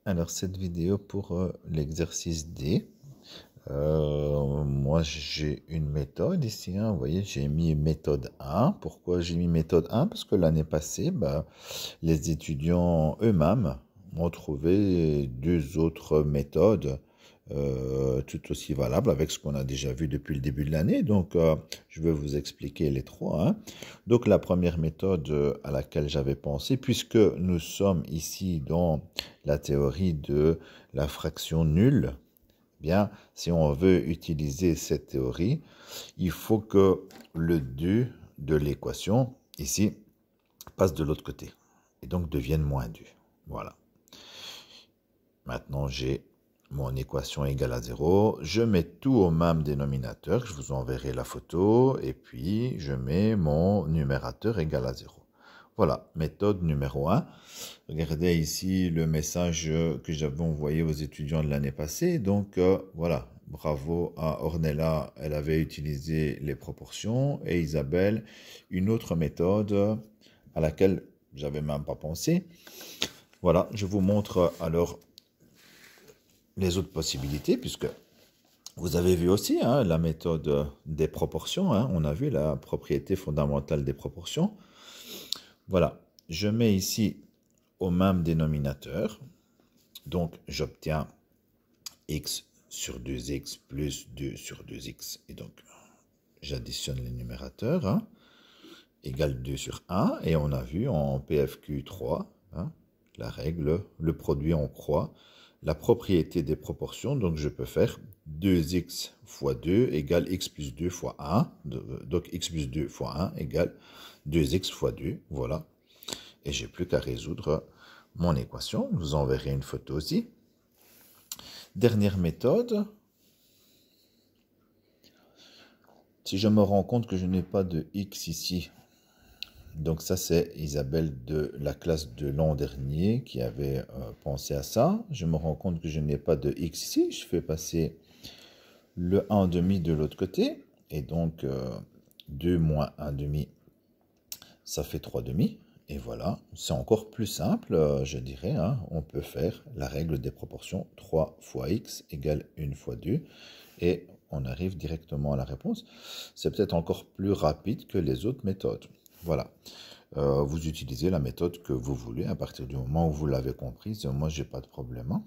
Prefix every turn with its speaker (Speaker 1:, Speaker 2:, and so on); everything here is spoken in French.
Speaker 1: Alors, cette vidéo pour l'exercice D. Moi, j'ai une méthode ici, hein. Vous voyez, j'ai mis méthode 1. Pourquoi j'ai mis méthode 1? Parce que l'année passée, les étudiants eux-mêmes ont trouvé deux autres méthodes tout aussi valables avec ce qu'on a déjà vu depuis le début de l'année. Donc, je vais vous expliquer les trois, hein. Donc, la première méthode à laquelle j'avais pensé, puisque nous sommes ici dans la théorie de la fraction nulle, bien, si on veut utiliser cette théorie, il faut que le 2 de l'équation, ici, passe de l'autre côté et donc devienne moins 2. Voilà. Maintenant, j'ai mon équation égale à 0. Je mets tout au même dénominateur. Je vous enverrai la photo. Et puis, je mets mon numérateur égal à 0. Voilà, méthode numéro 1. Regardez ici le message que j'avais envoyé aux étudiants de l'année passée. Donc, voilà, bravo à Ornella, elle avait utilisé les proportions. Et Isabelle, une autre méthode à laquelle j'avais même pas pensé. Voilà, je vous montre alors les autres possibilités, puisque vous avez vu aussi hein, la méthode des proportions. Hein, on a vu la propriété fondamentale des proportions. Voilà, je mets ici au même dénominateur. Donc, j'obtiens x sur 2x plus 2 sur 2x. Et donc, j'additionne les numérateurs. Hein, égale 2 sur 1. Et on a vu en PFQ3, hein, la règle, le produit en croix, la propriété des proportions. Donc, je peux faire 2x fois 2 égale x plus 2 fois 1. Donc, x plus 2 fois 1 égale 2x fois 2. Voilà. Et j'ai plus qu'à résoudre mon équation. Je vous enverrai une photo aussi. Dernière méthode. Si je me rends compte que je n'ai pas de x ici, donc ça c'est Isabelle de la classe de l'an dernier qui avait pensé à ça. Je me rends compte que je n'ai pas de x ici. Je fais passer le 1 demi de l'autre côté. Et donc 2 moins 1 demi, ça fait 3 demi. Et voilà, c'est encore plus simple, je dirais. Hein. On peut faire la règle des proportions 3 fois x égale 1 fois 2. Et on arrive directement à la réponse. C'est peut-être encore plus rapide que les autres méthodes. Voilà. Vous utilisez la méthode que vous voulez à partir du moment où vous l'avez comprise. Moi, je n'ai pas de problème. Hein.